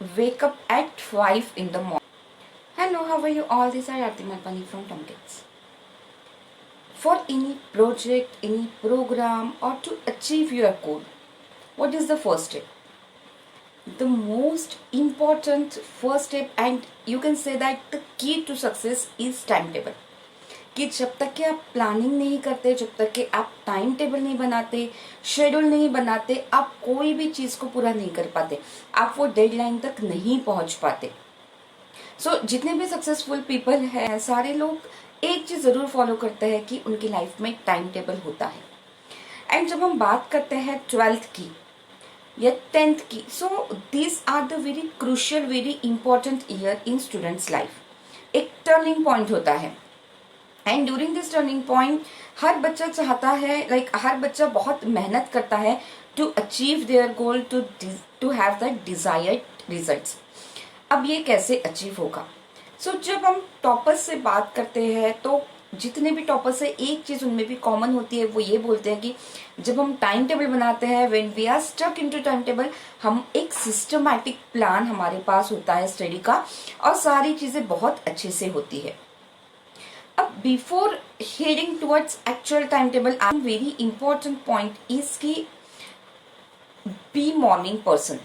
wake up at 5 in the morning. Hello, how are you all? This is Arati Malpani from Tomkins. For any project, any program, or to achieve your goal, what is the first step? The most important first step, and you can say that the key to success is timetable. कि जब तक कि आप planning नहीं करते, जब तक कि आप टाइम टेबल नहीं बनाते, शेड्यूल नहीं बनाते, आप कोई भी चीज को पूरा नहीं कर पाते, आप वो डेडलाइन तक नहीं पहुंच पाते. सो जितने भी सक्सेसफुल पीपल हैं, सारे लोग एक चीज जरूर फॉलो करते हैं कि उनकी लाइफ में टाइम टेबल होता है. एंड जब हम बात करते हैं 12th की या 10th की, so this are the very crucial, very important year in students life. एक टर्निंग पॉइंट होता है. And during this turning point हर बच्चा चाहता है, हर बच्चा बहुत मेहनत करता है to achieve their goal, to have the desired results. अब ये कैसे अचीव होगा? सो जब हम टॉपर्स से बात करते हैं तो जितने भी टॉपर्स है, एक चीज उनमें भी कॉमन होती है, वो ये बोलते हैं कि जब हम टाइम टेबल बनाते हैं, when we are stuck into time table, हम एक सिस्टमैटिक प्लान हमारे पास होता है स्टडी का, और सारी चीजें बहुत अच्छे से होती है. अब before heading towards actual time table, very important point is की बी मॉर्निंग पर्सन.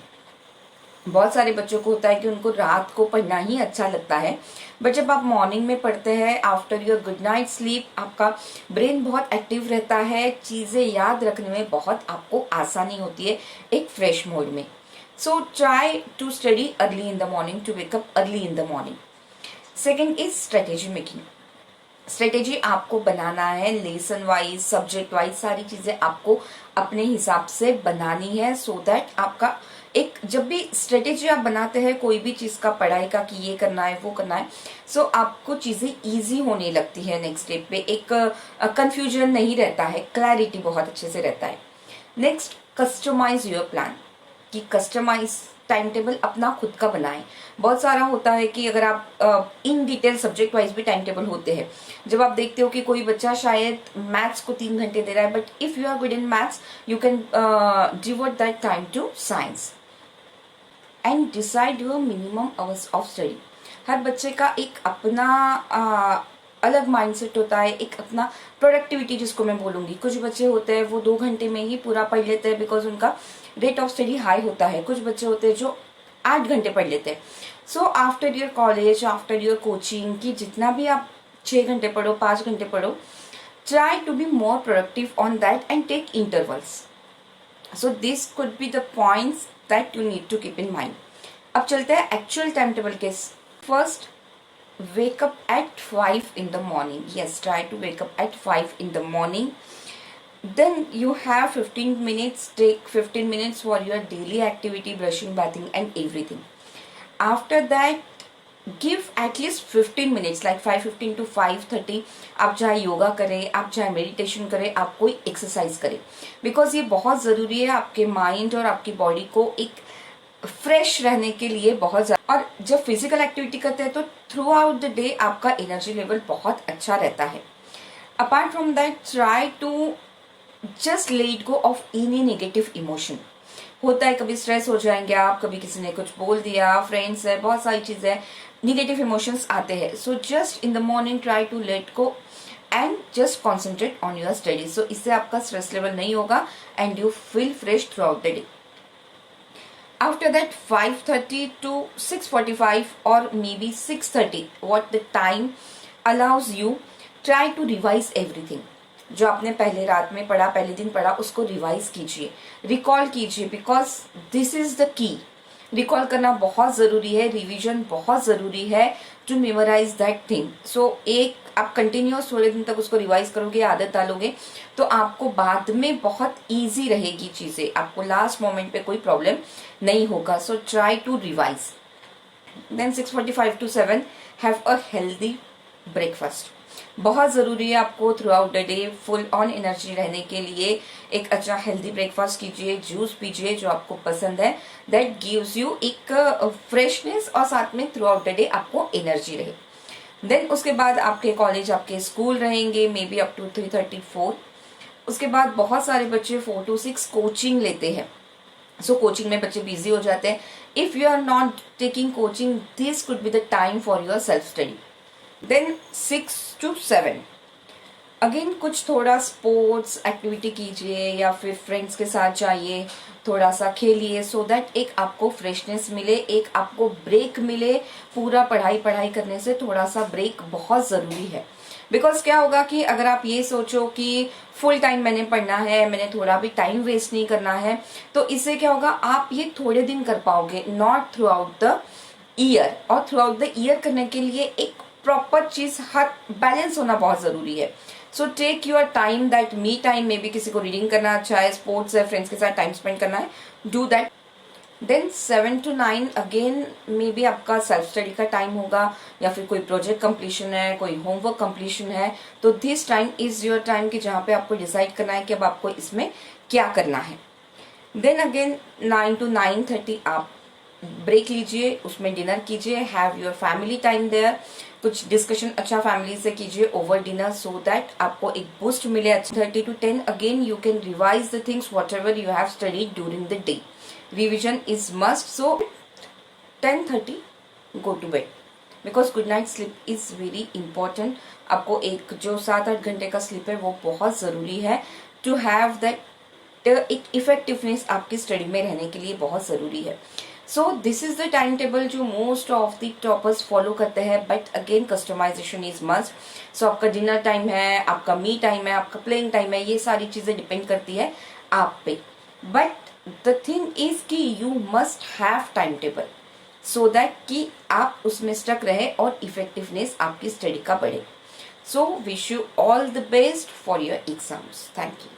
बहुत सारे बच्चों को होता है कि उनको रात को पढ़ना ही अच्छा लगता है, बट जब आप मॉर्निंग में पढ़ते हैं, after your good night sleep, आपका ब्रेन बहुत एक्टिव रहता है, चीजें याद रखने में बहुत आपको आसानी होती है एक फ्रेश मूड में. So try to study early in the morning, to wake up early in the morning. Second is strategy making. Strategy आपको बनाना है, लेसन वाइज, सब्जेक्ट वाइज, सारी चीजें आपको अपने हिसाब से बनानी है, सो दैट आपका एक, जब भी स्ट्रेटेजी आप बनाते हैं कोई भी चीज का, पढ़ाई का, कि ये करना है वो करना है, सो आपको चीजें इजी होने लगती है. नेक्स्ट स्टेप पे एक कंफ्यूजन नहीं रहता है, क्लैरिटी बहुत अच्छे से रहता है. Next, customise your plan. कि कस्टमाइज टाइम टेबल अपना खुद का बनाएं. बहुत सारा होता है कि अगर आप इन डिटेल सब्जेक्ट वाइज भी टाइम टेबल होते हैं, जब आप देखते हो कि कोई बच्चा शायद मैथ्स को 3 घंटे दे रहा है, but if you are good in maths you can devote that time to science. And decide your minimum hours of study. हर बच्चे का एक अपना अलग माइंडसेट होता है, एक अपना प्रोडक्टिविटी जिसको मैं बोलूंगी. कुछ बच्चे होते हैं वो 2 घंटे में ही पूरा पढ़ लेते हैं, बिकॉज उनका रेट ऑफ स्टडी हाई होता है. कुछ बच्चे होते हैं जो 8 घंटे पढ़ लेते हैं. So after your college, after your coaching, की जितना भी आप 6 घंटे पढ़ो, 5 घंटे पढ़ो, try to be more productive on that and take intervals. So this could be the points that you need to keep in mind. अब चलते हैं एक्चुअल टाइम टेबल के. First, wake up at 5 in the morning. Yes, try to wake up at 5 in the morning. Then you have 15 minutes, take 15 minutes for your daily activity, brushing, bathing and everything. After that, give at least 15 minutes, like 5:15 to 5:30. आप चाहे योगा करें, आप चाहे meditation करें, आप कोई exercise करें, because ये बहुत ज़रूरी है आपके माइंड और आपकी बॉडी को एक फ्रेश रहने के लिए बहुत ज्यादा. और जब फिजिकल एक्टिविटी करते हैं तो थ्रू आउट द डे आपका एनर्जी लेवल बहुत अच्छा रहता है. Apart from that, try to just let go of any negative emotion. होता है कभी स्ट्रेस हो जाएंगे आप, कभी किसी ने कुछ बोल दिया, फ्रेंड्स है, बहुत सारी चीजें, नेगेटिव इमोशंस आते हैं. So just in the morning try to let go and just concentrate on your study. So इससे आपका स्ट्रेस लेवल नहीं होगा and you feel fresh throughout the day. After that, 5:30 to 6:45 or maybe 6:30, what the time allows you, try to revise everything. जो आपने पहले रात में पढ़ा, पहले दिन पढ़ा, उसको रिवाइज कीजिए, रिकॉल कीजिए, because this is the key. Recall करना बहुत जरूरी है, रिवीजन बहुत जरूरी है टू मेमोराइज दैट थिंग. सो एक आप कंटिन्यूअस थोड़े दिन तक उसको रिवाइज करोगे, आदत डालोगे, तो आपको बाद में बहुत इजी रहेगी चीजें, आपको लास्ट मोमेंट पे कोई प्रॉब्लम नहीं होगा. So try to revise. Then 6:45 to 7 have a healthy breakfast. बहुत जरूरी है आपको throughout the day full on energy रहने के लिए एक अच्छा हेल्दी ब्रेकफास्ट कीजिए, जूस पीजिए जो आपको पसंद है, दैट गिव्स यू एक फ्रेशनेस और साथ में थ्रू आउट द डे आपको एनर्जी रहे. देन उसके बाद आपके कॉलेज, आपके स्कूल रहेंगे, मे बी अप टू 3:34. उसके बाद बहुत सारे बच्चे 4 to 6 कोचिंग लेते हैं. सो कोचिंग में बच्चे बिजी हो जाते हैं. If you are not taking coaching, this could be the time for your self study. Then 6 to 7 again कुछ थोड़ा स्पोर्ट्स एक्टिविटी कीजिए या फिर फ्रेंड्स के साथ जाइए, थोड़ा सा खेलिए, सो दैट एक आपको फ्रेशनेस मिले, एक आपको ब्रेक मिले. पूरा पढ़ाई पढ़ाई करने से थोड़ा सा ब्रेक बहुत ज़रूरी है. बिकॉज क्या होगा कि अगर आप ये सोचो कि फुल टाइम मैंने पढ़ना है, मैंने थोड़ा भी टाइम वेस्ट नहीं करना है, तो इससे क्या होगा, आप ये थोड़े दिन कर पाओगे, not through out the year. और थ्रू आउट द ईयर करने के लिए एक प्रॉपर चीज, हर बैलेंस होना बहुत जरूरी है. So take your time, that me time, maybe किसी को रीडिंग करना अच्छा है, स्पोर्ट्स है, फ्रेंड्स के साथ टाइम स्पेंड करना है, do that. Then 7 to 9 again maybe आपका सेल्फ स्टडी का टाइम होगा, या फिर कोई प्रोजेक्ट कंप्लीशन है, कोई होमवर्क कंप्लीशन है. तो this time is your time कि जहाँ पे आपको डिसाइड करना है कि अब आपको इसमें क्या करना है. देन अगेन 9 to 9:30 आप ब्रेक लीजिए, उसमें डिनर कीजिए, have your family time there. कुछ डिस्कशन अच्छा फैमिली से कीजिए ओवर डिनर, सो दैट आपको एक बूस्ट मिले. 30 to 10 again you can revise the things whatever you have studied during the day. Revision is must. So 10:30 go to bed, because good night sleep is very important. आपको एक जो 7-8 घंटे का sleep है वो बहुत जरूरी है टू हैव दैट. एक इफेक्टिवनेस आपकी स्टडी में रहने के लिए बहुत जरूरी है. So this is the time table जो most of the toppers follow करते हैं, but again customisation is must. So आपका डिनर टाइम है, आपका मी टाइम है, आपका प्लेइंग टाइम है, ये सारी चीजें डिपेंड करती है आप पे. बट द थिंग इज कि you must have time table, so that कि आप उसमें स्टक रहे और इफेक्टिवनेस आपकी स्टडी का बढ़े. So wish you all the best for your exams. Thank you.